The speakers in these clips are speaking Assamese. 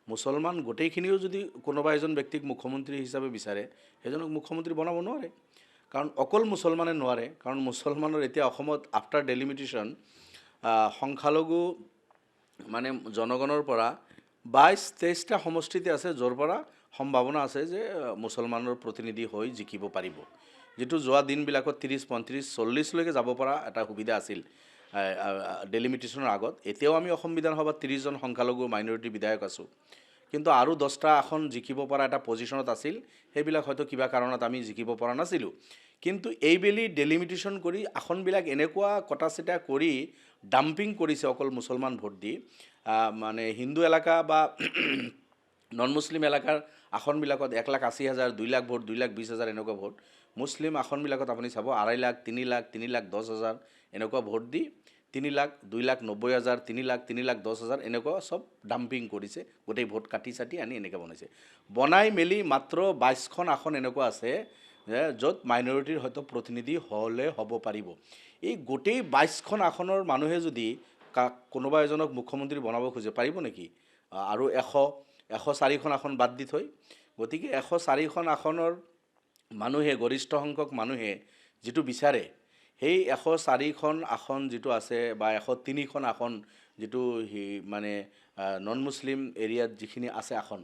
মুছলমান গোটেইখিনিও যদি কোনোবা এজন ব্যক্তিক মুখ্যমন্ত্ৰী হিচাপে বিচাৰে সেইজনক মুখ্যমন্ত্ৰী বনাব নোৱাৰে। কাৰণ অকল মুছলমানে নোৱাৰে, কাৰণ মুছলমানৰ এতিয়া অসমত আফটাৰ ডেলিমিটেশ্যন সংখ্যালঘু মানে জনগণৰ পৰা 22-23টা সমষ্টিতে আছে য'ৰ পৰা সম্ভাৱনা আছে যে মুছলমানৰ প্ৰতিনিধি হৈ জিকিব পাৰিব, যিটো যোৱা দিনবিলাকত 30, 35, 40লৈকে যাব পৰা এটা সুবিধা আছিল ডেলিমিটেশ্যনৰ আগত। এতিয়াও আমি অসম বিধানসভাত 30জন সংখ্যালঘু মাইনৰিটি বিধায়ক আছোঁ, কিন্তু আৰু 10টা আসন জিকিব পৰা এটা পজিশ্যনত আছিল, সেইবিলাক হয়তো কিবা কাৰণত আমি জিকিব পৰা নাছিলোঁ। কিন্তু এইবেলি ডেলিমিটেশ্যন কৰি আসনবিলাক এনেকুৱা কটা চিটা কৰি ডাম্পিং কৰিছে অকল মুছলমান ভোট দি, মানে হিন্দু এলেকা বা নন মুছলিম এলেকাৰ আসনবিলাকত 1,80,000, 2 লাখ ভোট, 2,20,000 এনেকুৱা ভোট। মুছলিম আসনবিলাকত আপুনি চাব 2.5 লাখ, 3 লাখ, 3,10,000 এনেকুৱা ভোট দি 3 লাখ, 2,90,000, 3 লাখ, 3,10,000 এনেকুৱা চব ডাম্পিং কৰিছে, গোটেই ভোট কাটি চাটি আনি এনেকৈ বনাইছে। বনাই মেলি মাত্ৰ 22খন আসন এনেকুৱা আছে য'ত মাইনৰিটিৰ হয়তো প্ৰতিনিধি হ'লে হ'ব পাৰিব। এই গোটেই 22খন আসনৰ মানুহে যদি কোনোবা এজনক মুখ্যমন্ত্ৰী বনাব খোজে পাৰিব নেকি? আৰু 104খন আসন বাদ দি থৈ, গতিকে 104খন আসনৰ মানুহে, গৰিষ্ঠ সংখ্যক মানুহে যিটো বিচাৰে, সেই 104খন আসন যিটো আছে বা 103খন আসন যিটো মানে নন মুছলিম এৰিয়াত যিখিনি আছে আসন,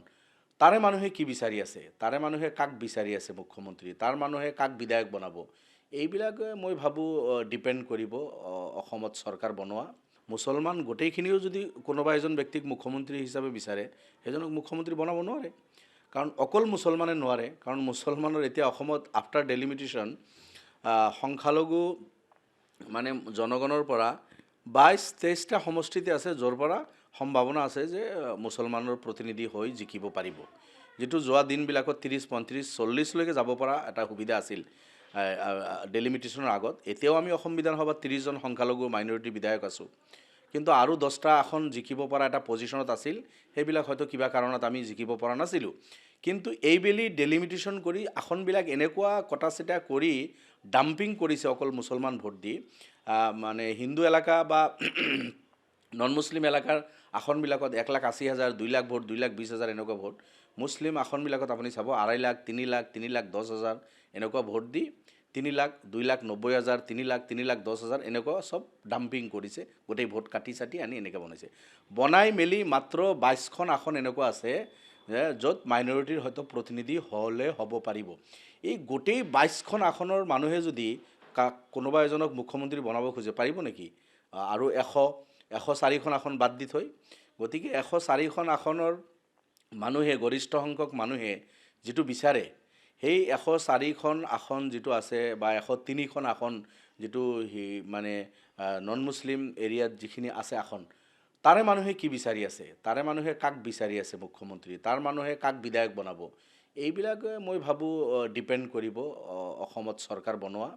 তাৰে মানুহে কি বিচাৰি আছে, তাৰে মানুহে কাক বিচাৰি আছে মুখ্যমন্ত্ৰী, তাৰ মানুহে কাক বিধায়ক বনাব, এইবিলাকে মই ভাবোঁ ডিপেণ্ড কৰিব অসমত চৰকাৰ বনোৱা। মুছলমান গোটেইখিনিও যদি কোনোবা এজন ব্যক্তিক মুখ্যমন্ত্ৰী হিচাপে বিচাৰে সেইজনক মুখ্যমন্ত্ৰী বনাব নোৱাৰে। কাৰণ অকল মুছলমানে নোৱাৰে, কাৰণ মুছলমানৰ এতিয়া অসমত আফটাৰ ডেলিমিটেশ্যন সংখ্যালঘু মানে জনগণৰ পৰা 22-23টা সমষ্টিতে আছে য'ৰ পৰা সম্ভাৱনা আছে যে মুছলমানৰ প্ৰতিনিধি হৈ জিকিব পাৰিব, যিটো যোৱা দিনবিলাকত 30, 35, 40লৈকে যাব পৰা এটা সুবিধা আছিল ডেলিমিটেশ্যনৰ আগত। এতিয়াও আমি অসম বিধানসভাত 30জন সংখ্যালঘু মাইনৰিটি বিধায়ক আছোঁ, কিন্তু আৰু 10টা আসন জিকিব পৰা এটা পজিশ্যনত আছিল, সেইবিলাক হয়তো কিবা কাৰণত আমি জিকিব পৰা নাছিলোঁ। কিন্তু এইবেলি ডেলিমিটেশ্যন কৰি আসনবিলাক এনেকুৱা কটা চিটা কৰি ডাম্পিং কৰিছে অকল মুছলমান ভোট দি, মানে হিন্দু এলেকা বা নন মুছলিম এলেকাৰ আসনবিলাকত 1,80,000, 2 লাখ ভোট, 2,20,000 এনেকুৱা ভোট। মুছলিম আসনবিলাকত আপুনি চাব 2.5 লাখ, 3 লাখ, 3,10,000 এনেকুৱা ভোট দি 3 লাখ, 2,90,000, 3 লাখ, 3,10,000 এনেকুৱা চব ডাম্পিং কৰিছে, গোটেই ভোট কাটি চাটি আনি এনেকৈ বনাইছে। বনাই মেলি মাত্ৰ 22খন আসন এনেকুৱা আছে য'ত মাইনৰিটিৰ হয়তো প্ৰতিনিধি হ'লে হ'ব পাৰিব। এই গোটেই 22খন আসনৰ মানুহে যদি কোনোবা এজনক মুখ্যমন্ত্ৰী বনাব খোজে পাৰিব নেকি? আৰু 104খন আসন বাদ দি থৈ, গতিকে 104খন আসনৰ মানুহে, গৰিষ্ঠ সংখ্যক মানুহে যিটো বিচাৰে, সেই 104খন আসন যিটো আছে বা 103খন আসন যিটো মানে নন মুছলিম এৰিয়াত যিখিনি আছে আসন, তাৰে মানুহে কি বিচাৰি আছে, তাৰে মানুহে কাক বিচাৰি আছে মুখ্যমন্ত্ৰী, তাৰ মানুহে কাক বিধায়ক বনাব, এইবিলাকে মই ভাবোঁ ডিপেণ্ড কৰিব অসমত চৰকাৰ বনোৱা।